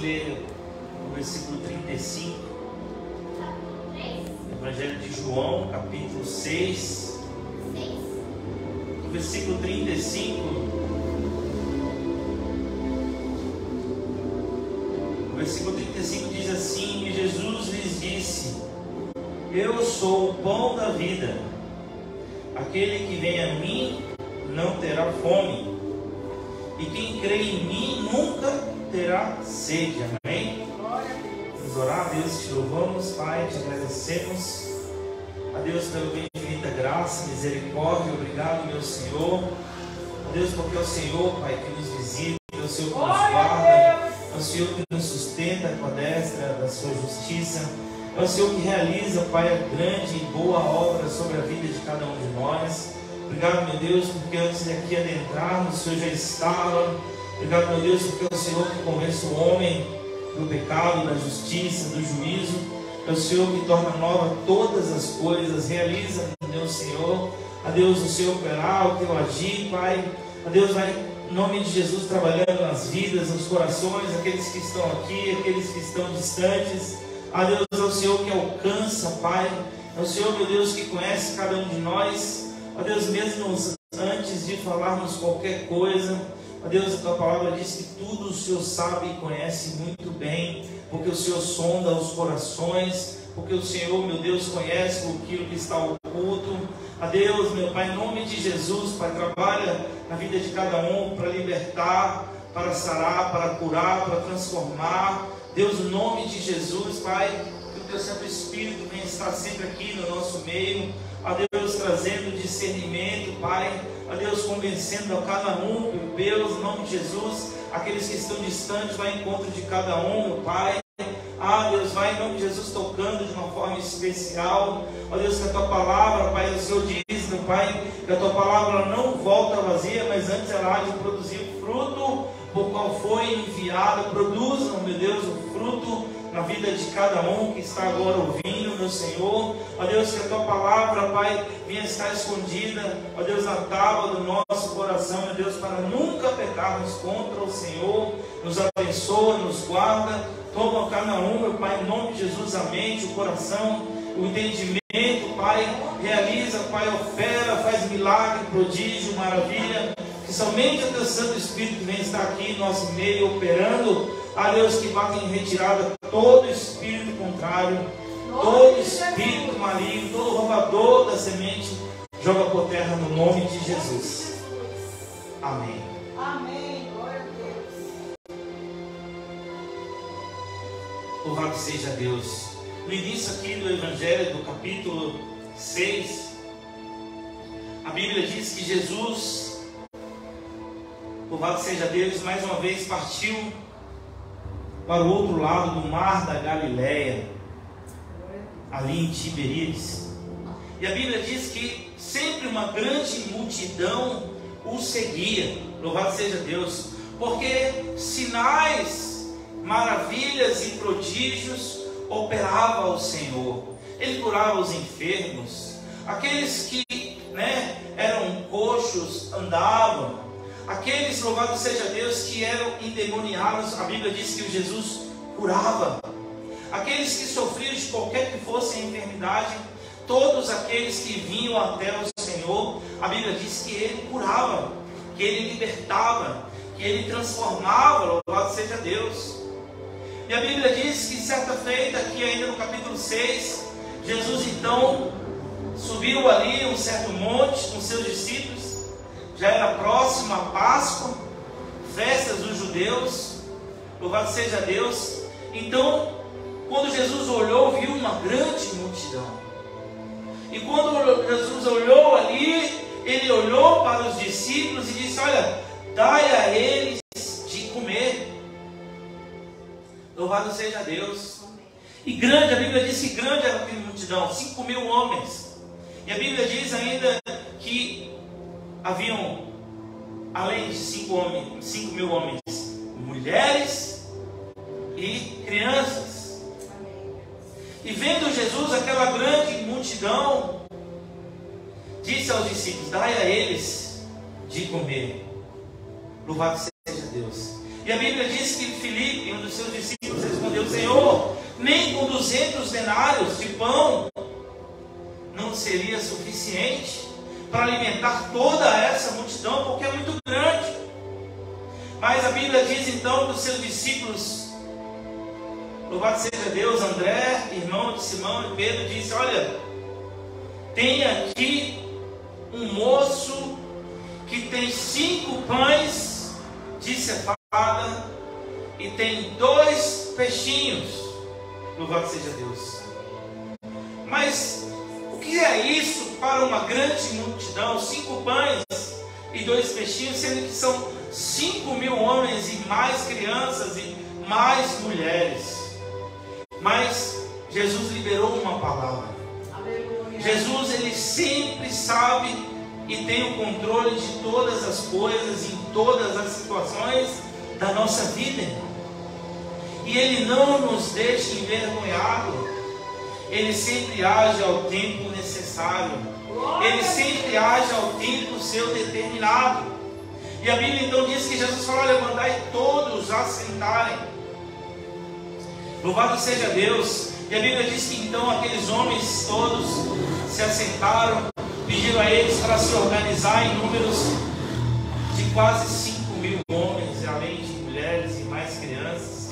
ler o versículo 35, Evangelho de João, capítulo 6, no versículo 35. O versículo 35 diz assim: E Jesus lhes disse: Eu sou o pão da vida. Aquele que vem a mim não terá fome, e quem crê em mim nunca terá sede. Amém? Vamos orar. Deus, te louvamos, Pai, te agradecemos, a Deus, pela infinita graça, misericórdia. Obrigado, meu Senhor, a Deus, porque é o Senhor, Pai, que nos visita, é o Senhor que nos guarda, é o Senhor que nos sustenta com a destra da sua justiça, é o Senhor que realiza, Pai, a grande e boa obra sobre a vida de cada um de nós. Obrigado, meu Deus, porque antes de aqui adentrarmos, o Senhor já estava. Obrigado, meu Deus, porque é o Senhor que convence o homem do pecado, da justiça, do juízo. É o Senhor que torna nova todas as coisas, realiza, meu Senhor, a Deus, o Senhor operar, o teu agir, Pai. A Deus, vai, em nome de Jesus, trabalhando nas vidas, nos corações, aqueles que estão aqui, aqueles que estão distantes. A Deus, é o Senhor que alcança, Pai. É o Senhor, meu Deus, que conhece cada um de nós. A Deus, mesmo antes de falarmos qualquer coisa, a Deus, a tua palavra diz que tudo o Senhor sabe e conhece muito bem, porque o Senhor sonda os corações, porque o Senhor, meu Deus, conhece aquilo que está oculto. A Deus, meu Pai, em nome de Jesus, Pai, trabalha na vida de cada um para libertar, para sarar, para curar, para transformar. Deus, em nome de Jesus, Pai, que o teu Santo Espírito venha estar sempre aqui no nosso meio, a Deus, trazendo discernimento, Pai, a Deus, convencendo a cada um, pelo nome de Jesus, aqueles que estão distantes, vai em encontro de cada um, Pai. Ah, Deus, vai em nome de Jesus tocando de uma forma especial. Ó Deus, que a tua palavra, Pai, o Senhor diz, meu Pai, que a tua palavra não volta vazia, mas antes ela há de produzir fruto por qual foi enviada. Produza, meu Deus, o fruto na vida de cada um que está agora ouvindo, meu Senhor. Ó Deus, que a tua palavra, Pai, venha estar escondida, ó Deus, na tábua do nosso coração, meu Deus, para nunca pecarmos contra o Senhor. Nos abençoa, nos guarda, toma cada um, meu Pai, em nome de Jesus, a mente, o coração, o entendimento, Pai, realiza, Pai, opera, faz milagre, prodígio, maravilha, que somente o teu Santo Espírito vem estar aqui em nosso meio, operando. A Deus, que bate em retirada todo espírito contrário, todo espírito maligno, todo roubador da semente, joga por terra no nome de Jesus. Amém. Amém. Glória a Deus. Louvado seja Deus. No início aqui do Evangelho, do capítulo 6, a Bíblia diz que Jesus, louvado seja Deus, mais uma vez partiu para o outro lado do mar da Galileia, ali em Tiberíades. E a Bíblia diz que sempre uma grande multidão o seguia. Louvado seja Deus, porque sinais, maravilhas e prodígios operava o Senhor. Ele curava os enfermos, aqueles que eram coxos andavam, aqueles, louvado seja Deus, que eram endemoniados. A Bíblia diz que Jesus curava aqueles que sofriam de qualquer que fosse a enfermidade. Todos aqueles que vinham até o Senhor, a Bíblia diz que Ele curava, que Ele libertava, que Ele transformava. Louvado seja Deus. E a Bíblia diz que certa feita, aqui ainda no capítulo 6, Jesus então subiu ali um certo monte com seus discípulos. Já era próximo a Páscoa, festas dos judeus. Louvado seja Deus. Então, quando Jesus olhou, viu uma grande multidão. E quando Jesus olhou ali, ele olhou para os discípulos e disse: olha, dai a eles de comer. Louvado seja Deus. E grande, a Bíblia diz que grande era a multidão, 5.000 homens. E a Bíblia diz ainda que haviam, além de 5.000 homens, mulheres e crianças. E vendo Jesus aquela grande multidão, disse aos discípulos: dai a eles de comer. Louvado seja Deus. E a Bíblia diz que Filipe, um dos seus discípulos, respondeu: Senhor, nem com 200 denários de pão não seria suficiente para alimentar toda essa multidão, porque é muito grande. Mas a Bíblia diz então que os seus discípulos, louvado seja Deus, André, irmão de Simão e Pedro, disse: olha, tem aqui um moço que tem 5 pães de cevada e tem 2 peixinhos. Louvado seja Deus. Mas o que é isso para uma grande multidão? 5 pães e 2 peixinhos, sendo que são 5.000 homens e mais crianças e mais mulheres. Mas Jesus liberou uma palavra. Aleluia. Jesus, ele sempre sabe e tem o controle de todas as coisas, em todas as situações da nossa vida. E ele não nos deixa envergonhado. Ele sempre age ao tempo necessário. Ele sempre age ao tempo seu determinado. E a Bíblia então diz que Jesus falou: olha, mandai todos assentarem. Louvado seja Deus. E a Bíblia diz que então aqueles homens todos se assentaram, pediram a eles para se organizar em números de quase 5.000 homens, além de mulheres e mais crianças.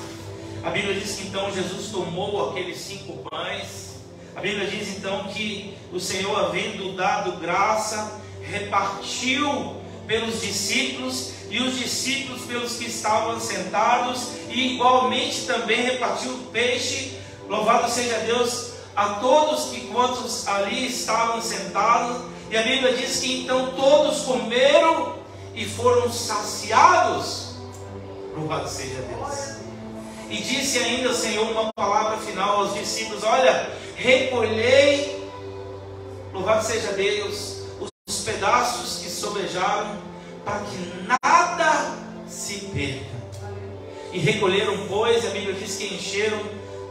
A Bíblia diz que então Jesus tomou aqueles 5 pães. A Bíblia diz então que o Senhor, havendo dado graça, repartiu pelos discípulos, e os discípulos pelos que estavam sentados, e igualmente também repartiu o peixe, louvado seja Deus, a todos que quantos ali estavam sentados. E a Bíblia diz que então todos comeram e foram saciados. Louvado seja Deus. E disse ainda o Senhor uma palavra final aos discípulos: olha, recolhei, louvado seja Deus, os pedaços que sobejaram, para que nada se perca. E recolheram, pois, a Bíblia diz que encheram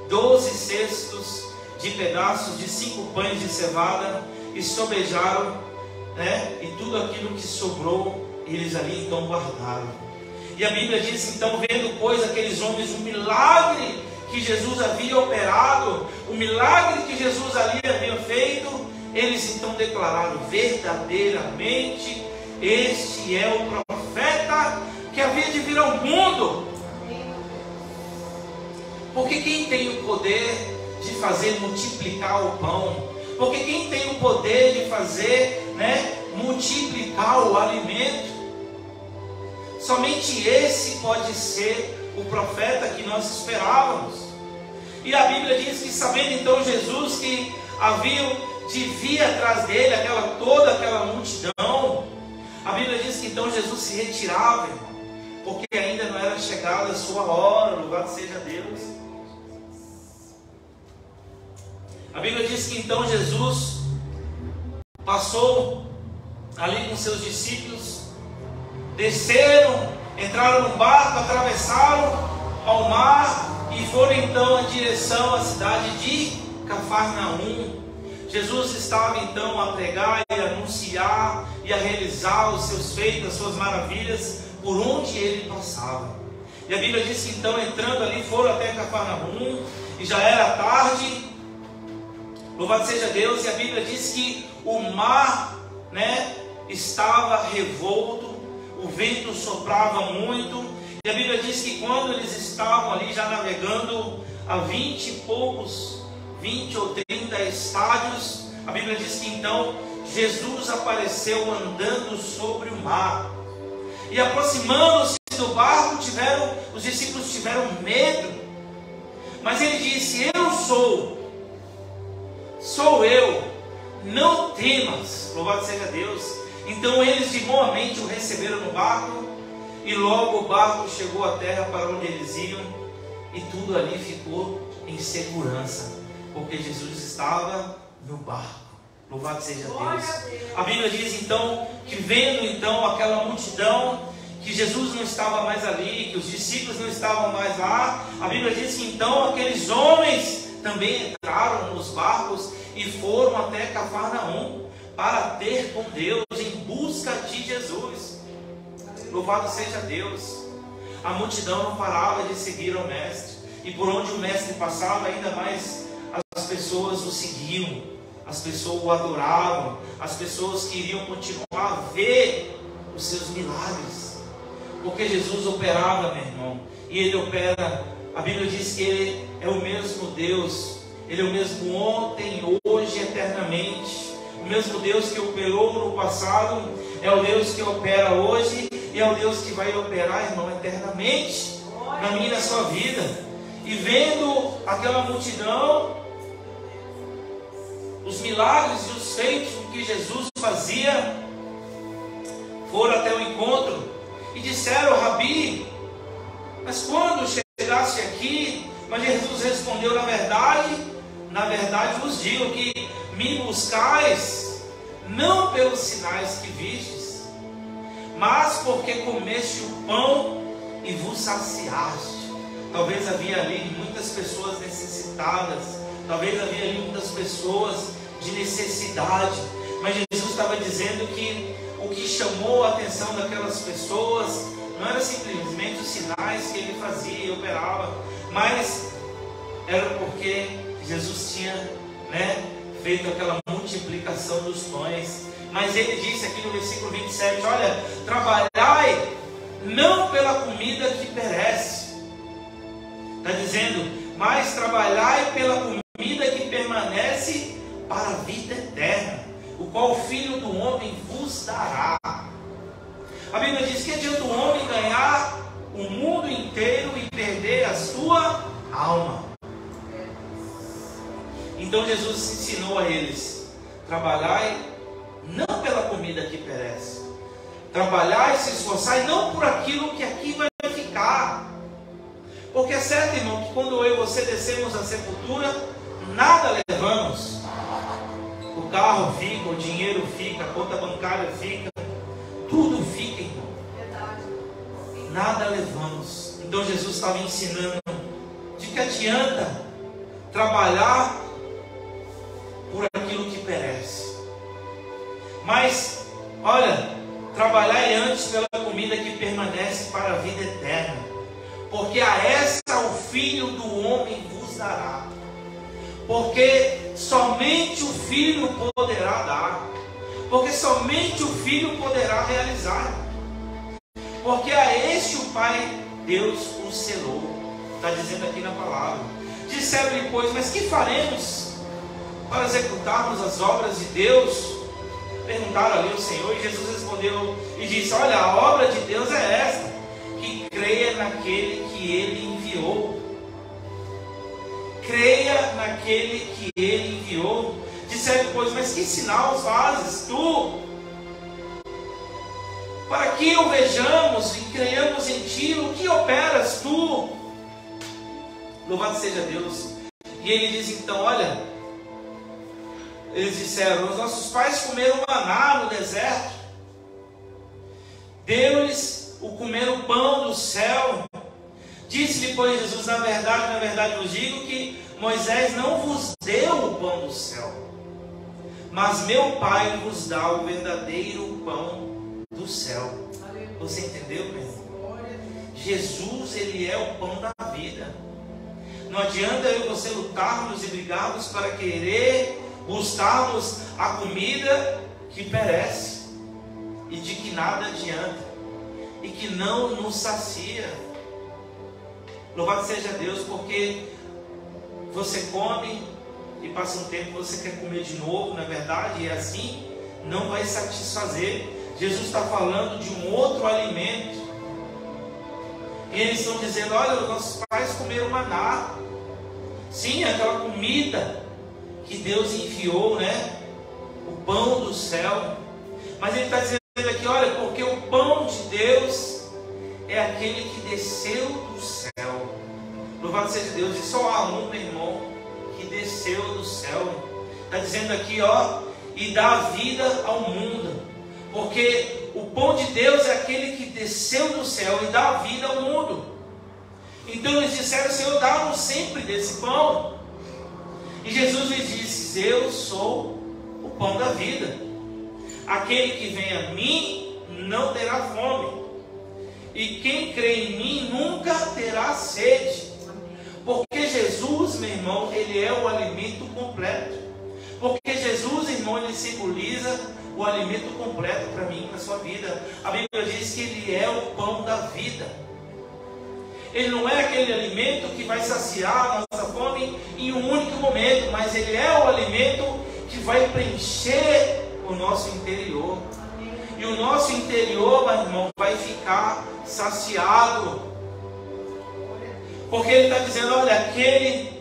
12 cestos de pedaços de 5 pães de cevada, e sobejaram, né? E tudo aquilo que sobrou, eles ali então guardaram. E a Bíblia diz então, vendo, pois, aqueles homens o milagre que Jesus havia operado, o milagre que Jesus ali havia feito, eles então declararam: verdadeiramente este é o profeta que havia de vir ao mundo. Porque quem tem o poder de fazer multiplicar o pão, porque quem tem o poder de fazer, né, multiplicar o alimento, somente esse pode ser o profeta que nós esperávamos. E a Bíblia diz que, sabendo então Jesus que havia de vir atrás dele toda aquela multidão, a Bíblia diz que então Jesus se retirava, porque ainda não era chegada a sua hora. Louvado seja Deus. A Bíblia diz que então Jesus passou ali com seus discípulos, desceram, entraram no barco, atravessaram ao mar e foram então em direção à cidade de Cafarnaum. Jesus estava então a pregar e a anunciar e a realizar os seus feitos, as suas maravilhas por onde ele passava. E a Bíblia diz que então, entrando ali, foram até Cafarnaum e já era tarde. Louvado seja Deus. E a Bíblia diz que o mar, né, estava revolto, o vento soprava muito. E a Bíblia diz que quando eles estavam ali já navegando a 20 e poucos, 20 ou 30 estádios, a Bíblia diz que então Jesus apareceu andando sobre o mar. E aproximando-se do barco, os discípulos tiveram medo. Mas ele disse: eu sou eu, não temas. Louvado seja Deus. Então eles de boa mente o receberam no barco, e logo o barco chegou à terra para onde eles iam, e tudo ali ficou em segurança, porque Jesus estava no barco. Louvado seja Deus. A Bíblia diz então que, vendo então aquela multidão, que Jesus não estava mais ali, que os discípulos não estavam mais lá, a Bíblia diz que então aqueles homens também entraram nos barcos e foram até Cafarnaum para ter com Deus, em busca de Jesus. Louvado seja Deus. a multidão não parava de seguir ao mestre. E por onde o mestre passava, ainda mais as pessoas o seguiam, as pessoas o adoravam, as pessoas queriam continuar a ver os seus milagres. Porque Jesus operava, meu irmão, e Ele opera. A Bíblia diz que Ele é o mesmo Deus, Ele é o mesmo ontem, hoje e eternamente. O mesmo Deus que operou no passado é o Deus que opera hoje e é o Deus que vai operar, irmão, eternamente na minha e na sua vida. E vendo aquela multidão, os milagres e os feitos que Jesus fazia, foram até o encontro e disseram: Rabi, mas quando chegaste aqui? Mas Jesus respondeu: na verdade vos digo que me buscais não pelos sinais que vistes, mas porque comeste o pão e vos saciaste. Talvez havia ali muitas pessoas necessitadas, talvez havia ali muitas pessoas de necessidade, mas Jesus estava dizendo que o que chamou a atenção daquelas pessoas não era simplesmente os sinais que ele fazia e operava, mas era porque Jesus tinha, feito aquela multiplicação dos pães. Mas ele disse aqui no versículo 27, olha, trabalhai não pela comida que perece. Está dizendo, mas trabalhai pela comida que permanece para a vida eterna, o qual o Filho do Homem vos dará. A Bíblia diz que adianta o homem ganhar o mundo inteiro e perder a sua alma. Então Jesus ensinou a eles: trabalhai não pela comida que perece, trabalhai e se esforçai não por aquilo que aqui vai ficar. Porque é certo, irmão, que quando eu e você descemos à sepultura, nada levamos. O carro fica, o dinheiro fica, a conta bancária fica, tudo fica, irmão. Nada levamos. Então Jesus estava ensinando de que adianta trabalhar por aquilo que perece. Mas, olha, trabalhai antes pela comida que permanece para a vida eterna, porque a esta o Filho do Homem vos dará. Porque somente o Filho poderá dar. Porque somente o Filho poderá realizar. Porque a este o Pai, Deus, o selou. Está dizendo aqui na palavra. Disseram-lhe, pois, mas que faremos para executarmos as obras de Deus? Perguntaram ali ao Senhor, e Jesus respondeu e disse: olha, a obra de Deus é esta, que creia naquele que Ele enviou. Creia naquele que Ele enviou. Disseram, pois, mas que sinal fazes tu, para que o vejamos e creiamos em ti? O que operas tu? Louvado seja Deus. E ele diz então, olha, eles disseram: os nossos pais comeram maná no deserto, deu-lhes o comer o pão do céu. Disse-lhe, pois, Jesus: na verdade vos digo que Moisés não vos deu o pão do céu, mas meu Pai vos dá o verdadeiro pão do céu. Você entendeu, meu irmão? Jesus, Ele é o pão da vida. Não adianta eu e você lutarmos e brigarmos para querer buscarmos a comida que perece e de que nada adianta e que não nos sacia. Louvado seja Deus, porque você come e passa um tempo você quer comer de novo, na verdade, e assim não vai satisfazer. Jesus está falando de um outro alimento. E eles estão dizendo: olha, os nossos pais comeram maná. Sim, aquela comida que Deus enviou, o pão do céu. Mas ele está dizendo aqui: olha, porque o pão de Deus é aquele que desceu do céu. Louvado seja Deus. E só há um, meu irmão, que desceu do céu. Está dizendo aqui, e dá vida ao mundo. Porque o pão de Deus é aquele que desceu do céu e dá vida ao mundo. Então eles disseram: Senhor, dá-nos sempre desse pão. E Jesus lhes disse: eu sou o pão da vida. Aquele que vem a mim não terá fome, E quem crê em mim nunca terá sede. Porque Jesus, meu irmão, ele é o alimento completo. Porque Jesus, irmão, ele simboliza o alimento completo para mim, para a sua vida. A Bíblia diz que ele é o pão da vida. Ele não é aquele alimento que vai saciar a nossa fome em um único momento, mas ele é o alimento que vai preencher o nosso interior. E o nosso interior, meu irmão, vai ficar saciado. Porque ele está dizendo, olha, aquele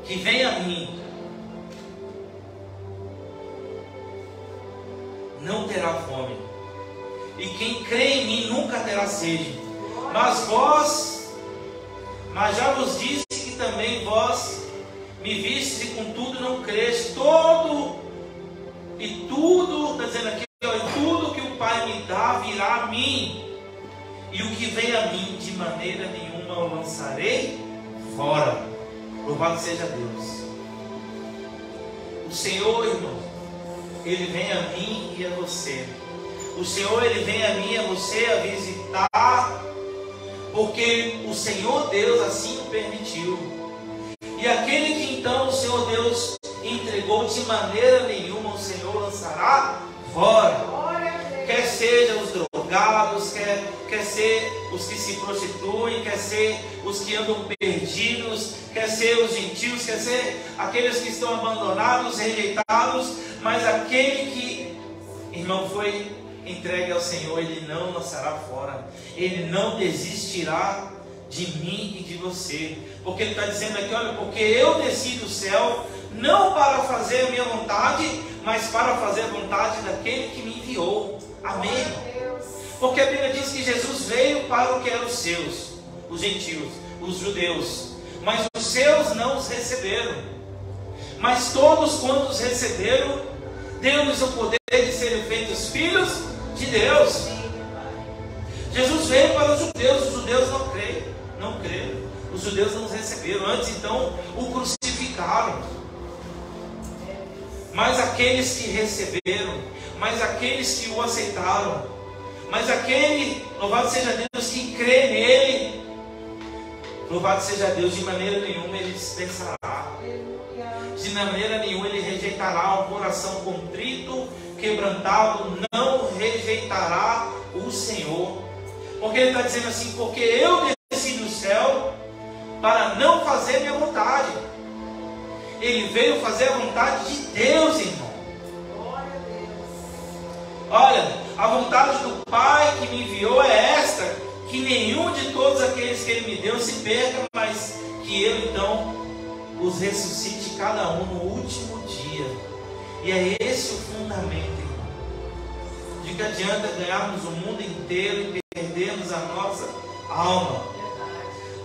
que vem a mim não terá fome. E quem crê em mim nunca terá sede. Mas já vos disse que também vós me vistes e contudo não creste. Tudo, está dizendo aqui, tudo que o Pai me dá virá a mim. E o que vem a mim de maneira nenhuma eu lançarei fora. Louvado seja Deus. O Senhor, irmão, ele vem a mim e a você. O Senhor, ele vem a mim e a você a visitar, porque o Senhor Deus assim o permitiu. E aquele que então o Senhor Deus entregou, de maneira nenhuma o Senhor lançará fora. Quer sejam os drogados, quer ser os que se prostituem, quer ser os que andam perdidos, quer ser os gentios, quer ser aqueles que estão abandonados, rejeitados, mas aquele que, irmão, foi entregue ao Senhor, ele não lançará fora, ele não desistirá de mim e de você, porque ele está dizendo aqui, olha, porque eu desci do céu, não para fazer a minha vontade, mas para fazer a vontade daquele que me enviou. Amém? Porque a Bíblia diz que Jesus veio para o que eram os seus, os gentios, os judeus, mas os seus não os receberam. Mas todos quando os receberam, deu-lhes o poder de serem feitos filhos de Deus. Jesus veio para os judeus não creram, os judeus não os receberam, antes então o crucificaram. Mas aqueles que receberam, mas aqueles que o aceitaram, mas aquele, louvado seja Deus, que crê nele, louvado seja Deus, de maneira nenhuma ele dispensará, de maneira nenhuma ele rejeitará. Um coração contrito, quebrantado, não rejeitará o Senhor. Porque ele está dizendo assim, porque eu desci do céu para não fazer minha vontade. Ele veio fazer a vontade de Deus, irmão. Olha, a vontade do Pai que me enviou é esta, que nenhum de todos aqueles que Ele me deu se perca, mas que eu então os ressuscite cada um no último dia. E é esse o fundamento, irmão. De que adianta ganharmos o mundo inteiro e perdermos a nossa alma.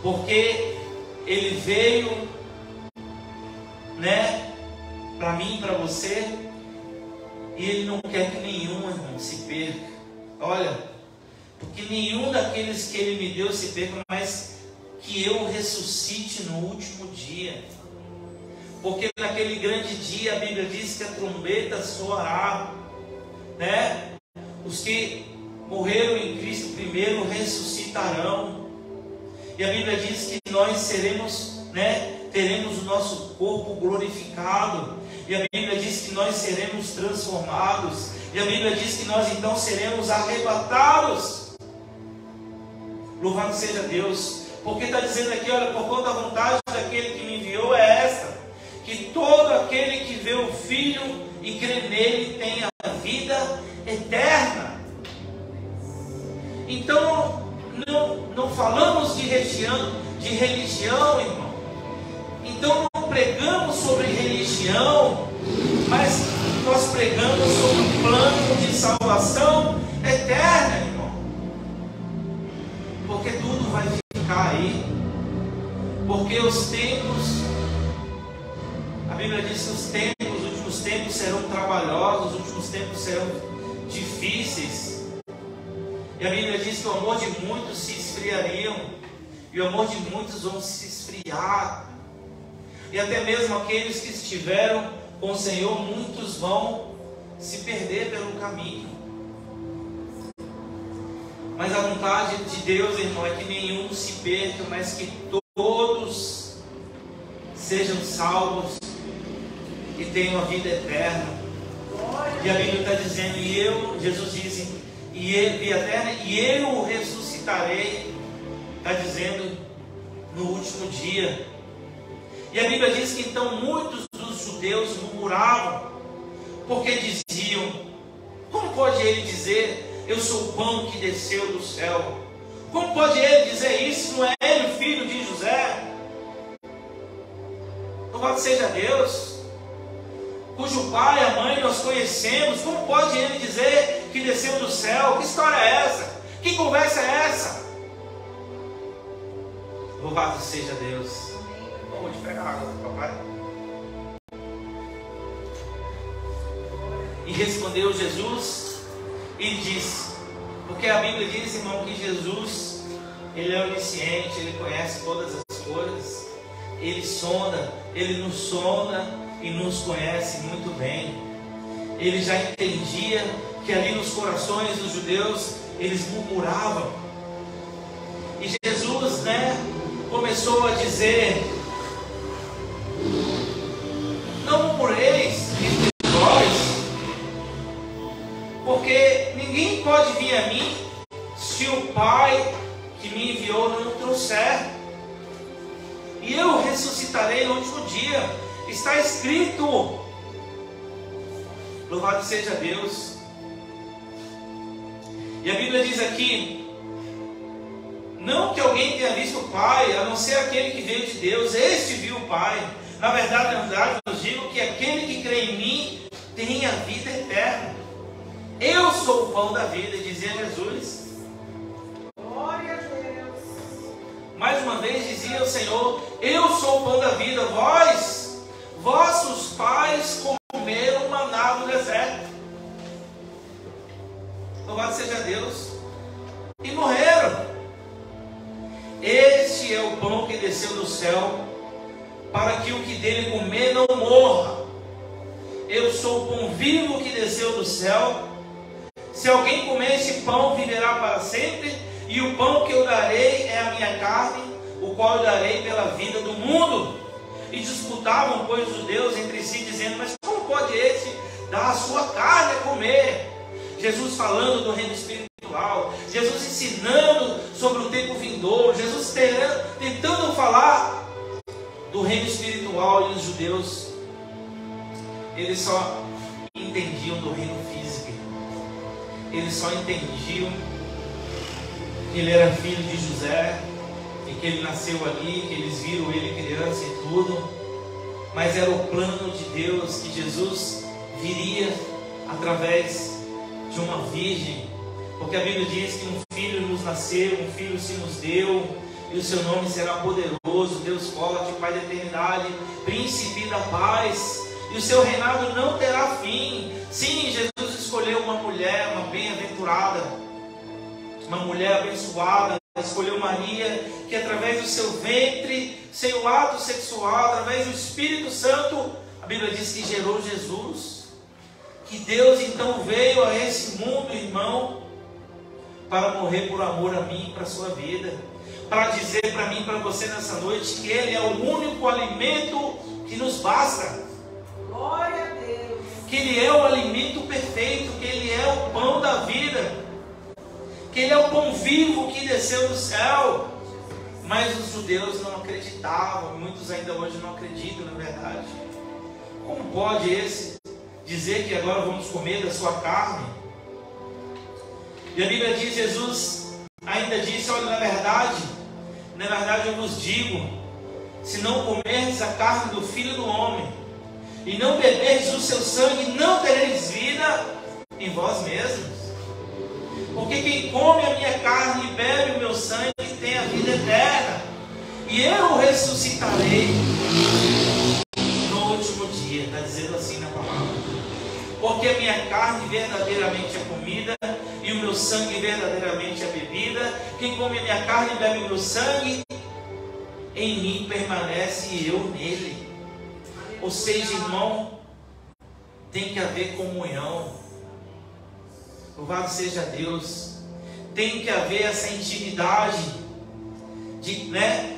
Porque Ele veio, né, para mim e para você, e Ele não quer que nenhum, irmão, se perca. Olha, porque nenhum daqueles que Ele me deu se perca, mas que eu ressuscite no último dia. Porque naquele grande dia a Bíblia diz que a trombeta soará, né? Os que morreram em Cristo primeiro ressuscitarão. E a Bíblia diz que nós seremos, né, teremos o nosso corpo glorificado. E a Bíblia diz que nós seremos transformados. E a Bíblia diz que nós então seremos arrebatados. Louvado seja Deus. Porque está dizendo aqui, olha, por conta da vontade daquele que me enviou é esta, que todo aquele que vê o Filho e crê nele tem a vida eterna. Então não falamos de religião, irmão. Então não pregamos sobre religião, mas nós pregamos sobre um plano de salvação eterna, irmão. Porque tudo vai ficar aí. Porque os tempos, a Bíblia diz que os últimos tempos serão trabalhosos, os últimos tempos serão difíceis. E a Bíblia diz que o amor de muitos se esfriariam, e o amor de muitos vão se esfriar. E até mesmo aqueles que estiveram com o Senhor, muitos vão se perder pelo caminho. Mas a vontade de Deus, irmão, é que nenhum se perca, mas que todos sejam salvos e tenham a vida eterna. E a Bíblia está dizendo, Jesus diz, e eu o ressuscitarei, está dizendo, no último dia. E a Bíblia diz que então muitos dos judeus murmuravam, porque diziam, como pode ele dizer, eu sou o pão que desceu do céu? Como pode ele dizer isso? Não é ele o filho de José? Louvado seja Deus, cujo pai e a mãe nós conhecemos. Como pode ele dizer que desceu do céu? Que história é essa? Que conversa é essa? Louvado seja Deus. Vamos pegar água, papai. E respondeu Jesus e disse, porque a Bíblia diz, irmão, que Jesus, ele é onisciente, ele conhece todas as coisas, ele sonda, ele nos sonda e nos conhece muito bem. Ele já entendia que ali nos corações dos judeus eles murmuravam. E Jesus, começou a dizer, não murmureis entre vós, porque ninguém pode vir a mim se o Pai que me enviou não o trouxer. E eu ressuscitarei no último dia. Está escrito. Louvado seja Deus. E a Bíblia diz aqui, não que alguém tenha visto o Pai, a não ser aquele que veio de Deus, este viu o Pai. Na verdade, eu digo que aquele que crê em mim tem a vida eterna. Eu sou o pão da vida, dizia Jesus. Glória a Deus. Mais uma vez dizia o Senhor, eu sou o pão da vida. Vossos pais comeram maná no deserto. Louvado seja Deus. E morreram. Este é o pão que desceu do céu, para que o que dele comer não morra. Eu sou o pão vivo que desceu do céu. Se alguém comer este pão, viverá para sempre. E o pão que eu darei é a minha carne, o qual eu darei pela vida do mundo. E disputavam, pois, os judeus entre si, dizendo, mas como pode esse dar a sua carne a comer? Jesus falando do reino espiritual, Jesus ensinando sobre o tempo vindouro, Jesus tentando falar do reino espiritual. E os judeus, eles só entendiam do reino físico, eles só entendiam que ele era filho de José, e que ele nasceu ali, que eles viram ele criança e tudo, mas era o plano de Deus, que Jesus viria através de uma virgem, porque a Bíblia diz que um filho nos nasceu, um filho se nos deu, e o seu nome será poderoso, Deus forte, Pai da eternidade, príncipe da paz, e o seu reinado não terá fim. Sim, Jesus escolheu uma mulher, uma bem-aventurada, uma mulher abençoada, escolheu Maria, que através do seu ventre, sem o ato sexual, através do Espírito Santo, a Bíblia diz que gerou Jesus. Que Deus então veio a esse mundo, irmão, para morrer por amor a mim e para a sua vida, para dizer para mim e para você nessa noite que Ele é o único alimento que nos basta. Glória a Deus. Que Ele é o alimento perfeito, que Ele é o pão da vida, que Ele é o pão vivo que desceu do céu. Mas os judeus não acreditavam, muitos ainda hoje não acreditam, na verdade. Como pode esse dizer que agora vamos comer da sua carne? E a Bíblia diz, Jesus ainda disse, olha, na verdade eu vos digo, se não comerdes a carne do Filho do Homem, e não beberdes o seu sangue, não tereis vida em vós mesmos. Porque quem come a minha carne e bebe o meu sangue tem a vida eterna, e eu o ressuscitarei no último dia. Está dizendo assim na palavra. Porque a minha carne verdadeiramente é comida, e o meu sangue verdadeiramente é bebida. Quem come a minha carne e bebe o meu sangue, em mim permanece e eu nele. Ou seja, irmão, tem que haver comunhão. Louvado seja Deus. tem que haver essa intimidade.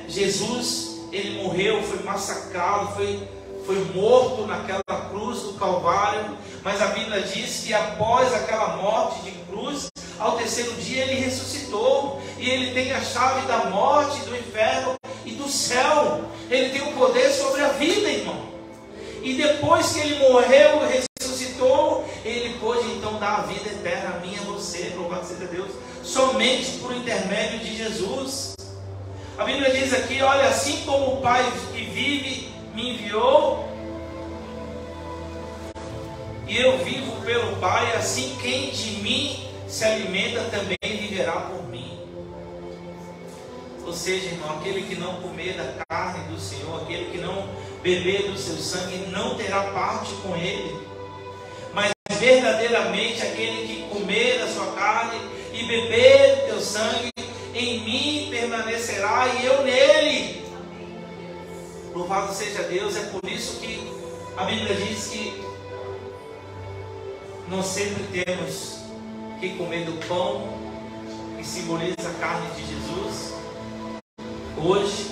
Jesus, ele morreu, foi massacrado, foi morto naquela cruz do Calvário, mas a Bíblia diz que após aquela morte de cruz, ao terceiro dia ele ressuscitou, e ele tem a chave da morte, do inferno e do céu. Ele tem o poder sobre a vida, irmão. E depois que ele morreu e ressuscitou, ele pôde então dar a vida eterna a mim e a você, louvado seja Deus, somente por intermédio de Jesus. A Bíblia diz aqui, olha, assim como o Pai que vive me enviou, e eu vivo pelo Pai, assim quem de mim se alimenta também viverá por mim. Ou seja, irmão, aquele que não comer da carne do Senhor, aquele que não beber do seu sangue, não terá parte com ele. Mas verdadeiramente aquele que comer da sua carne e beber do teu sangue, em mim permanecerá e eu nele. Louvado seja Deus. É por isso que a Bíblia diz que nós sempre temos que comer do pão que simboliza a carne de Jesus hoje,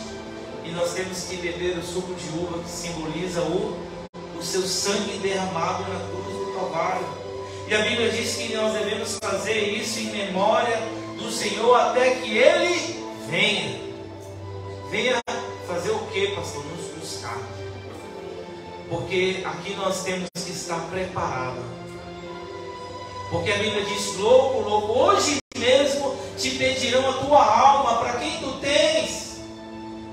e nós temos que beber o suco de uva que simboliza o seu sangue derramado na cruz do Calvário. E a Bíblia diz que nós devemos fazer isso em memória do Senhor até que Ele venha. Venha fazer o que, pastor? Nos buscar. Porque aqui nós temos que estar preparados. Porque a Bíblia diz, louco, louco, hoje mesmo te pedirão a tua alma, para quem tu tens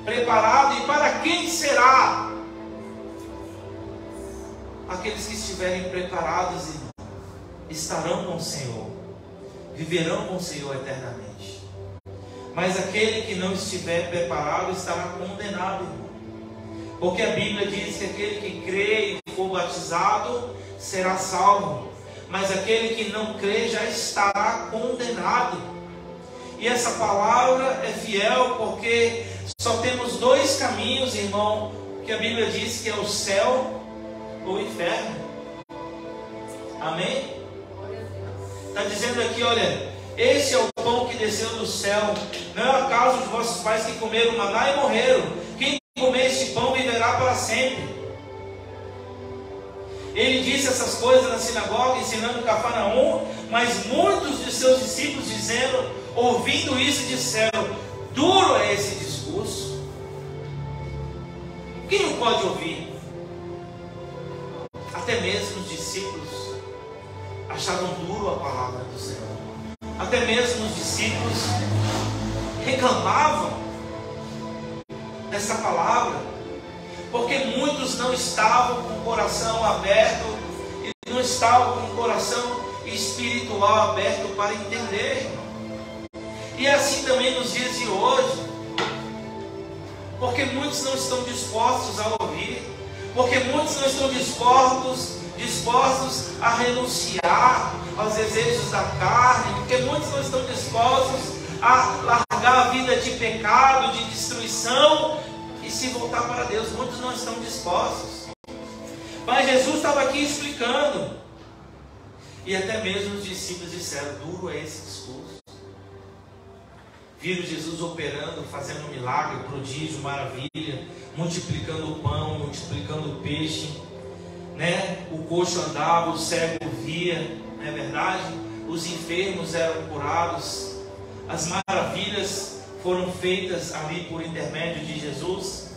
preparado e para quem será? Aqueles que estiverem preparados, irmão, estarão com o Senhor, viverão com o Senhor eternamente. Mas aquele que não estiver preparado estará condenado, irmão. Porque a Bíblia diz que aquele que crê e for batizado será salvo, mas aquele que não crê já estará condenado. E essa palavra é fiel, porque só temos dois caminhos, irmão, que a Bíblia diz que é o céu ou o inferno. Amém? Está dizendo aqui, olha, esse é o pão que desceu do céu. Não é acaso os vossos pais que comeram maná e morreram? Quem comer este pão viverá para sempre. Ele disse essas coisas na sinagoga, ensinando em Cafarnaum, mas muitos de seus discípulos dizendo, ouvindo isso, disseram, duro é esse discurso. Quem o pode ouvir? Até mesmo os discípulos achavam duro a palavra do Senhor. Até mesmo os discípulos reclamavam dessa palavra, porque muitos não estavam com o coração aberto e não estavam com o coração espiritual aberto para entender. E assim também nos dias de hoje, porque muitos não estão dispostos a ouvir, porque muitos não estão dispostos a renunciar aos desejos da carne, porque muitos não estão dispostos a largar a vida de pecado, de destruição e se voltar para Deus. Muitos não estão dispostos. Mas Jesus estava aqui explicando, e até mesmo os discípulos disseram, duro é esse discurso. Viram Jesus operando, fazendo milagre, prodígio, maravilha, multiplicando o pão, multiplicando o peixe, né? O coxo andava, o cego via, não é verdade? Os enfermos eram curados, as maravilhas foram feitas ali por intermédio de Jesus.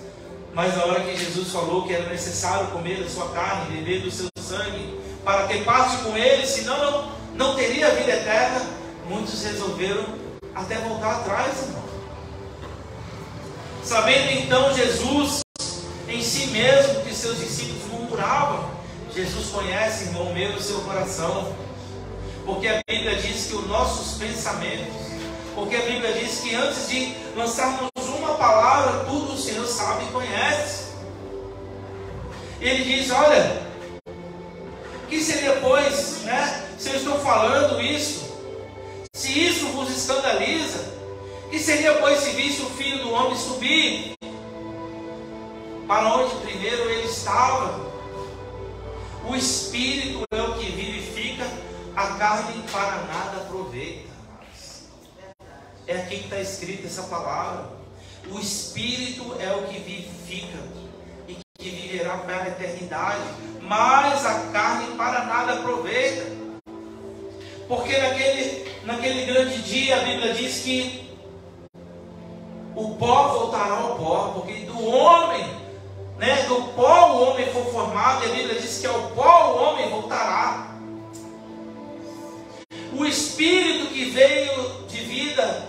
Mas na hora que Jesus falou que era necessário comer da sua carne, beber do seu sangue, para ter parte com ele, senão não teria vida eterna, muitos resolveram até voltar atrás, irmão. Sabendo então Jesus em si mesmo que seus discípulos murmuravam, Jesus conhece, irmão meu, o seu coração, porque a Bíblia diz que os nossos pensamentos, porque a Bíblia diz que antes de lançarmos uma palavra, tudo o Senhor sabe e conhece. Ele diz, olha, que seria pois, né, se eu estou falando isso, se isso vos escandaliza, que seria pois se visse o Filho do Homem subir para onde primeiro ele estava? O Espírito é o que vivifica, a carne para nada aproveita. É aqui que está escrita essa palavra. O Espírito é o que vivifica e que viverá para a eternidade, mas a carne para nada aproveita. Porque naquele grande dia a Bíblia diz que o pó voltará ao pó, porque do homem, do pó o homem foi formado, e a Bíblia diz que ao pó o homem voltará. O Espírito que veio de vida,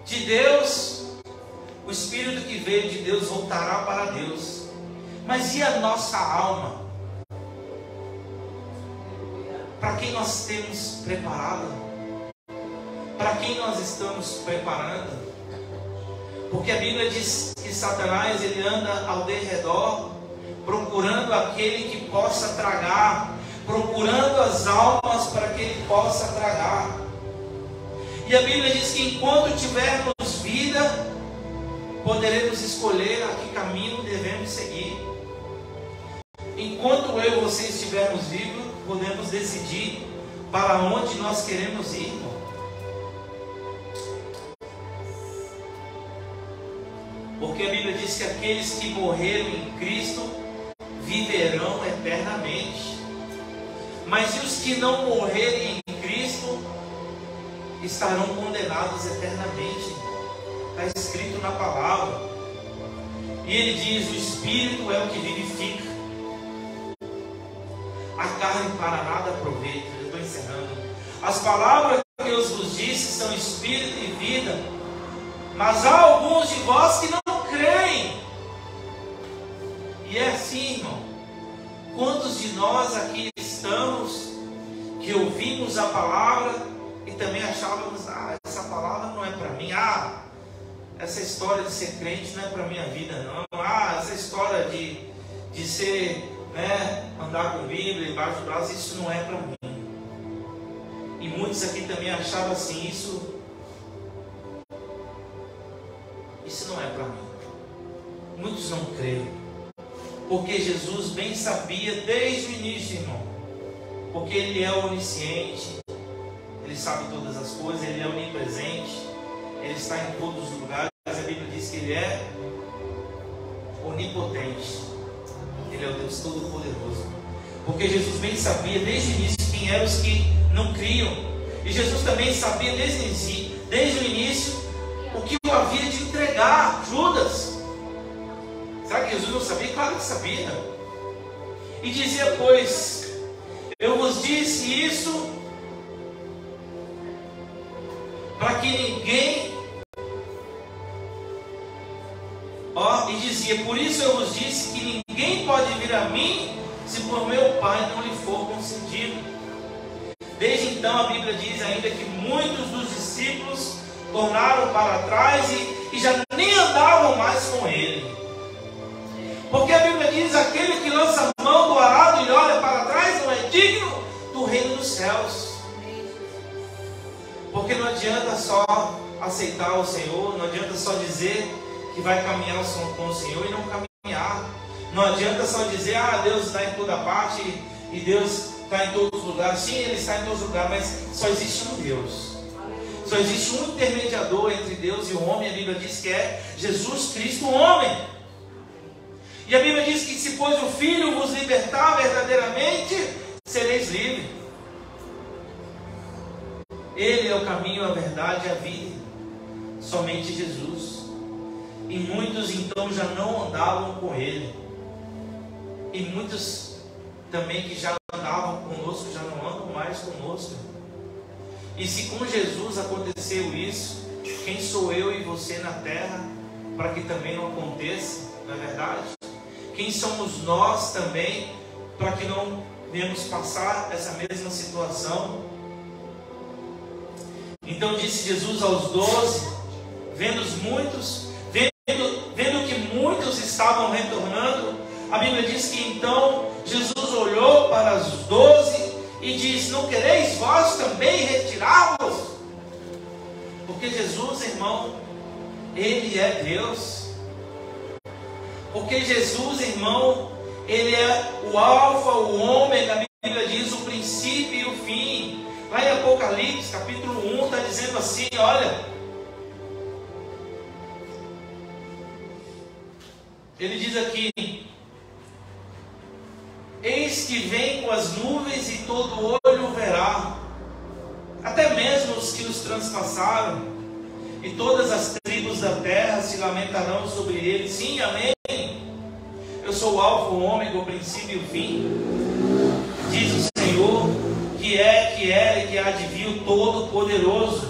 de Deus, o Espírito que veio de Deus voltará para Deus. Mas e a nossa alma? Para quem nós temos preparado? Para quem nós estamos preparando? Porque a Bíblia diz que Satanás, ele anda ao derredor, procurando aquele que possa tragar, procurando as almas para que ele possa tragar. E a Bíblia diz que enquanto tivermos vida, poderemos escolher a que caminho devemos seguir. Enquanto eu e você estivermos vivos, podemos decidir para onde nós queremos ir, irmão. Porque a Bíblia diz que aqueles que morreram em Cristo viverão eternamente. Mas e os que não morrerem em Cristo estarão condenados eternamente. Está escrito na palavra. E ele diz: o Espírito é o que vivifica, a carne para nada aproveita. Eu estou encerrando. As palavras que eu vos disse são Espírito e vida, mas há alguns de vós que não creem. E é assim, irmão. Quantos de nós aqui estamos que ouvimos a palavra e também achávamos: essa palavra não é para mim, essa história de ser crente não é para minha vida não, essa história de ser, andar com Bíblia embaixo do braço, isso não é para mim. E muitos aqui também achavam assim: isso não é para mim. Muitos não creram, porque Jesus bem sabia desde o início, irmão, porque Ele é onisciente, Ele sabe todas as coisas, Ele é onipresente, Ele está em todos os lugares. A Bíblia diz que Ele é onipotente, Ele é o Deus Todo-Poderoso. Porque Jesus bem sabia desde o início quem eram os que não criam, e Jesus também sabia desde o início o que o havia de entregar: Judas. Será que Jesus não sabia? Claro que sabia. E dizia: pois eu vos disse isso para que ninguém... e dizia: por isso eu vos disse que ninguém pode vir a mim se por meu Pai não lhe for concedido. Desde então a Bíblia diz ainda que muitos dos discípulos tornaram para trás e já nem andavam mais com Ele. Porque a Bíblia diz: aquele que lança a mão do arado e olha para trás não é digno do reino dos céus. Porque não adianta só aceitar o Senhor, não adianta só dizer que vai caminhar com o Senhor e não caminhar. Não adianta só dizer: Deus está em toda parte e Deus está em todos os lugares. Sim, Ele está em todos os lugares, mas só existe um Deus. Só existe um intermediador entre Deus e o homem. A Bíblia diz que é Jesus Cristo, o homem. E a Bíblia diz que se pois o Filho vos libertar verdadeiramente, sereis livres. Ele é o caminho, a verdade e a vida. Somente Jesus. E muitos então já não andavam com Ele. E muitos também que já andavam conosco, já não andam mais conosco. E se com Jesus aconteceu isso, quem sou eu e você na terra para que também não aconteça? Não é verdade? Quem somos nós também para que não venhamos passar essa mesma situação? Então disse Jesus aos 12, vendo que muitos estavam retornando, a Bíblia diz que então Jesus olhou para os 12 e disse: não quereis vós também retirá-los? Porque Jesus, irmão, Ele é Deus. Porque Jesus, irmão, Ele é o alfa, o ômega. A Bíblia diz: o princípio e o fim. Lá em Apocalipse, capítulo 1, está dizendo assim: olha, Ele diz aqui: eis que vem com as nuvens e todo olho verá, até mesmo os que os transpassaram, e todas as tribos da terra se lamentarão sobre ele. Sim, amém. Eu sou o Alfa, o Ômega, o princípio e o fim, diz o Senhor, que era e que há de vir, o Todo-Poderoso.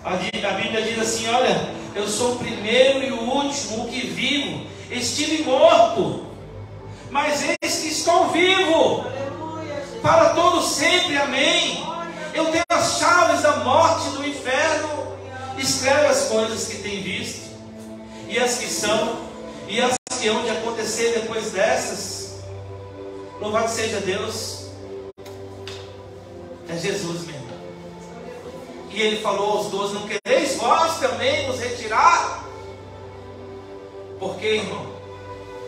A Bíblia diz assim: olha, eu sou o primeiro e o último, o que vivo. Estive morto, mas eis que estou vivo para todo sempre, amém. Eu tenho as chaves da morte e do inferno. Escreve as coisas que tem visto, e as que são, e as que hão de acontecer depois dessas. Louvado seja Deus. É Jesus mesmo. E ele falou aos 12: não quereis vós também nos retirar? Porque, irmão,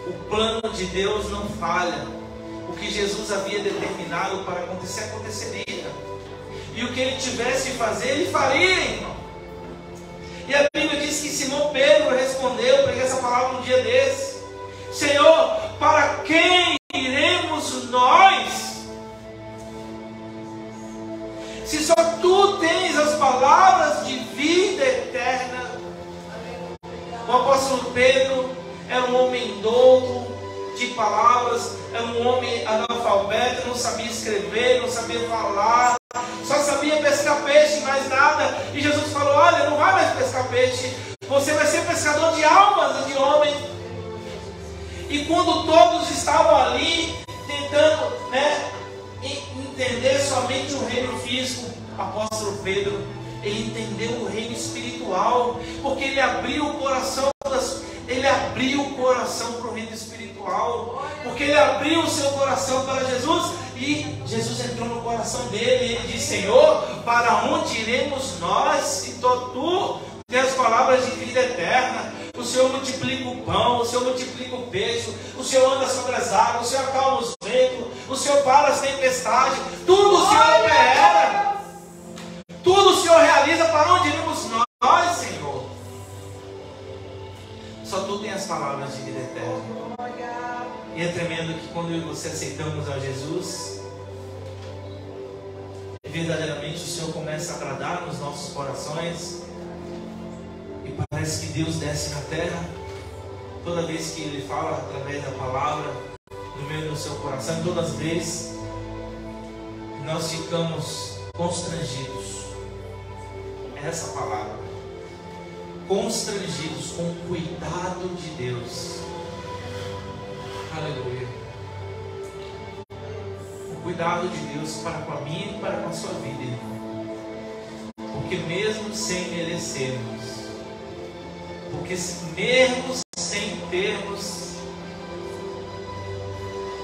o plano de Deus não falha. O que Jesus havia determinado para acontecer, aconteceria. E o que ele tivesse de fazer, ele faria, irmão. E a Bíblia diz que Simão Pedro respondeu, eu preguei essa palavra um dia desse: Senhor, para quem iremos nós? Se só tu tens as palavras de vida eterna. O apóstolo Pedro era um homem douto de palavras, era um homem analfabeto, não sabia escrever, não sabia falar, só sabia pescar peixe, mais nada. E Jesus falou: olha, não vai mais pescar peixe, você vai ser pescador de almas e de homens. E quando todos estavam ali tentando, entender somente o reino físico, o apóstolo Pedro, ele entendeu o reino espiritual, porque ele abriu o coração para o reino espiritual, porque ele abriu o seu coração para Jesus, e Jesus entrou no coração dele, e ele disse: Senhor, para onde iremos nós, se tu tens as palavras de vida eterna? O Senhor multiplica o pão, o Senhor multiplica o peixe, o Senhor anda sobre as águas, o Senhor acalma os ventos, o Senhor para as tempestades, tudo o Senhor opera, tudo o Senhor realiza. Para onde iremos nós, Senhor? Só tu tem as palavras de vida eterna. E é tremendo que quando eu e você aceitamos a Jesus, verdadeiramente o Senhor começa a agradar nos nossos corações, e parece que Deus desce na terra toda vez que Ele fala através da palavra no meio do seu coração. Todas as vezes nós ficamos constrangidos, essa palavra, constrangidos com o cuidado de Deus. Aleluia. O cuidado de Deus para com a minha e para com a sua vida, irmão. Porque mesmo sem merecermos, porque mesmo sem termos,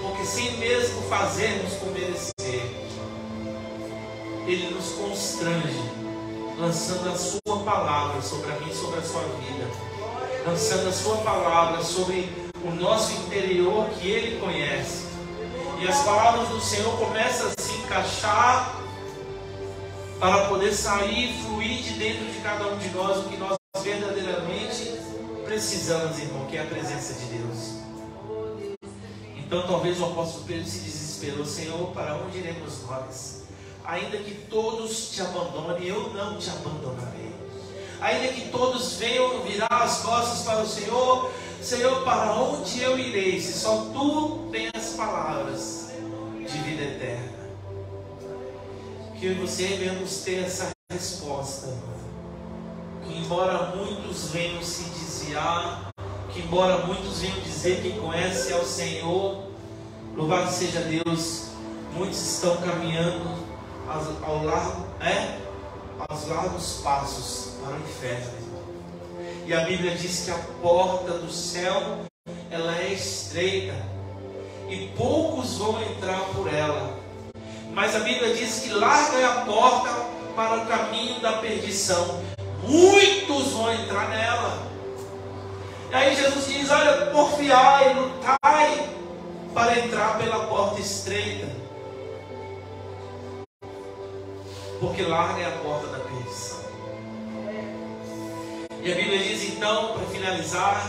porque sem mesmo fazermos por merecer, Ele nos constrange, lançando a sua palavra sobre a minha e sobre a sua vida, lançando a sua palavra sobre o nosso interior que Ele conhece. E as palavras do Senhor começam a se encaixar para poder sair e fluir de dentro de cada um de nós o que nós verdadeiramente precisamos, irmão, que é a presença de Deus. Então talvez o apóstolo Pedro se desesperou: Senhor, para onde iremos nós? Ainda que todos te abandonem, eu não te abandonarei. Ainda que todos venham virar as costas para o Senhor, Senhor, para onde eu irei, se só tu tens as palavras de vida eterna? Que eu e você venhamos ter essa resposta, que embora muitos venham se desviar, que embora muitos venham dizer que conhecem ao Senhor, louvado seja Deus, muitos estão caminhando aos largos passos para o inferno, irmão. E a Bíblia diz que a porta do céu, ela é estreita, e poucos vão entrar por ela. Mas a Bíblia diz que larga é a porta para o caminho da perdição, muitos vão entrar nela. E aí Jesus diz: olha, porfiai, lutai para entrar pela porta estreita, porque larga é a porta da perdição. E a Bíblia diz então, para finalizar,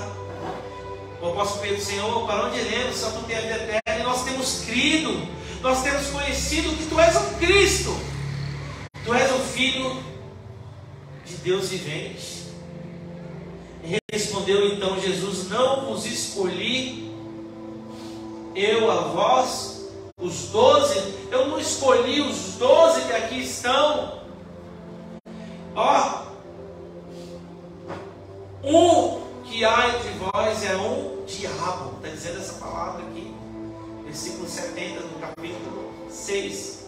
O apóstolo Pedro, Senhor, para onde iremos? Só tu tem a vida eterna. E nós temos crido, nós temos conhecido que tu és o Cristo, tu és o Filho de Deus vivente. E respondeu então Jesus: não vos escolhi eu a vós, os 12, eu não escolhi os 12 que aqui estão. Ó, um que há entre vós é um diabo. Está dizendo essa palavra aqui, versículo 70 do capítulo 6.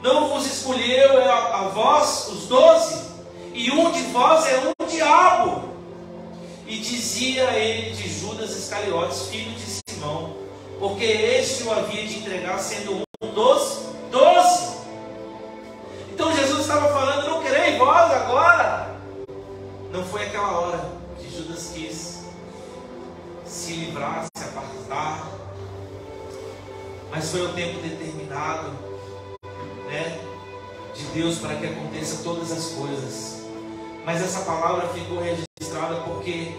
Não vos escolhi eu a vós, os 12, e um de vós é um diabo. E dizia ele de Judas Iscariotes, filho de Simão, porque este o havia de entregar, sendo um dos 12. Então Jesus estava falando: não quereis vós agora. Não foi aquela hora que Judas quis se livrar, se apartar, mas foi o tempo determinado, né, de Deus para que aconteça todas as coisas. Mas essa palavra ficou registrada porque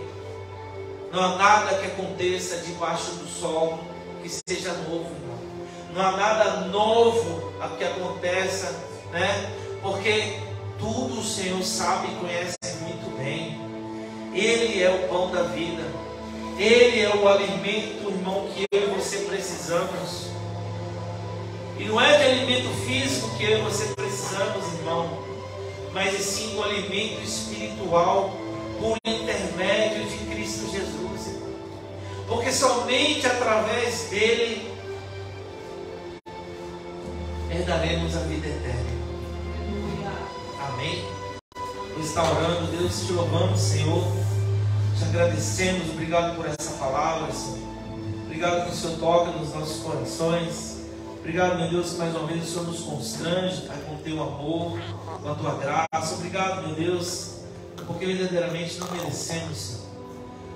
não há nada que aconteça debaixo do sol que seja novo, irmão. Não há nada novo que aconteça, né? Porque tudo o Senhor sabe e conhece muito bem. Ele é o pão da vida. Ele é o alimento, irmão, que eu e você precisamos. E não é de alimento físico que eu e você precisamos, irmão, mas e sim do alimento espiritual por intermédio de Cristo Jesus, irmão. Porque somente através dele herdaremos a vida eterna. Amém? Está orando, Deus, te louvamos, Senhor, te agradecemos, obrigado por essa palavra, Senhor. Obrigado que o Senhor toca nos nossos corações. Obrigado, meu Deus, que mais uma vez o Senhor nos constrange, Pai, com o teu amor, com a tua graça. Obrigado, meu Deus, porque verdadeiramente não merecemos, Senhor.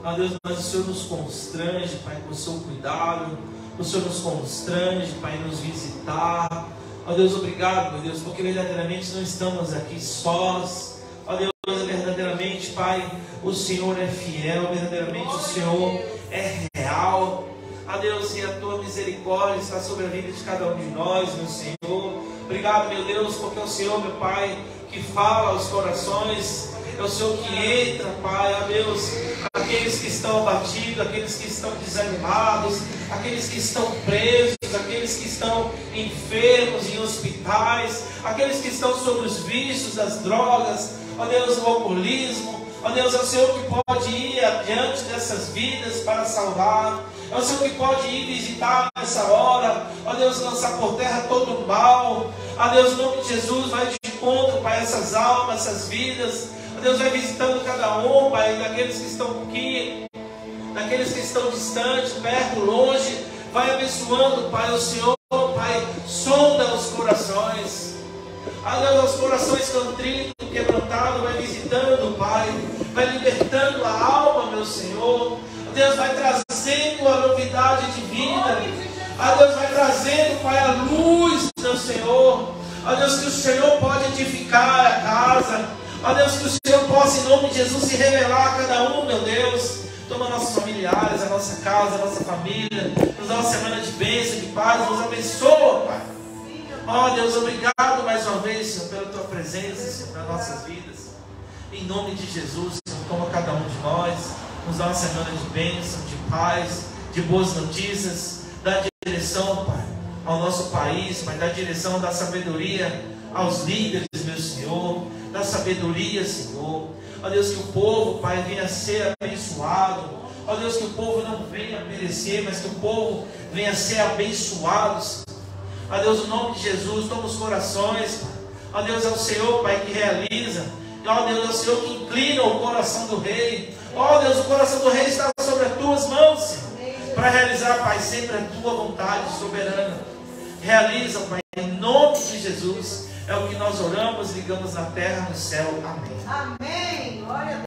Ah, Deus, mas o Senhor nos constrange, Pai, com o seu cuidado. O Senhor nos constrange, Pai, nos visitar. Ó Deus, obrigado, meu Deus, porque verdadeiramente não estamos aqui sós. Ó Deus, verdadeiramente, Pai, o Senhor é fiel, verdadeiramente o Senhor é real. Ó Deus, e a tua misericórdia está sobre a vida de cada um de nós, meu Senhor. Obrigado, meu Deus, porque é o Senhor, meu Pai, que fala aos corações. É o Senhor que entra, Pai, ó Deus, aqueles que estão abatidos, aqueles que estão desanimados, aqueles que estão presos, aqueles que estão enfermos em hospitais, aqueles que estão sob os vícios das drogas, ó Deus, o alcoolismo. Ó Deus, é o Senhor que pode ir adiante dessas vidas para salvar. É o Senhor que pode ir visitar nessa hora. Ó Deus, lançar por terra todo o mal. Ó Deus, em nome de Jesus, vai de encontro, Pai, essas almas, essas vidas. Ó Deus, vai visitando cada um, Pai, daqueles que estão aqui, daqueles que estão distantes, perto, longe. Vai abençoando, Pai, o Senhor, Pai, sonda os corações. Ó Deus, os corações contritos, quebrantados, vai visitando, Pai, vai libertando a alma, meu Senhor. Deus vai trazendo a novidade de vida. Ó Deus, vai trazendo, Pai, a luz, meu Senhor. Ó Deus, que o Senhor pode edificar a casa. Ó Deus, que o Senhor possa, em nome de Jesus, se revelar a cada um, meu Deus. Toma nossos familiares, a nossa casa, a nossa família. Nos dá uma semana de bênção, de paz. Nos abençoa, Pai. Ó Deus, obrigado mais uma vez, Senhor, pela tua presença, Senhor, nas nossas vidas. Em nome de Jesus, Senhor, toma cada um de nós. Nos dá uma semana de bênção, de paz, de boas notícias. Dá direção, Pai, ao nosso país, Pai. Dá direção, dá sabedoria aos líderes, meu Senhor. Dá sabedoria, Senhor. Ó Deus, que o povo, Pai, venha a ser abençoado. Ó Deus, que o povo não venha a perecer, mas que o povo venha a ser abençoado, Senhor. Ó Deus, no nome de Jesus, toma os corações, Pai. Ó Deus, é o Senhor, Pai, que realiza. Ó Deus, é o Senhor que inclina o coração do rei. Ó Deus, o coração do rei está sobre as tuas mãos, Senhor, para realizar, Pai, sempre a tua vontade soberana. Realiza, Pai, em nome de Jesus. É o que nós oramos, ligamos na terra, no céu. Amém. Amém. Glória a Deus.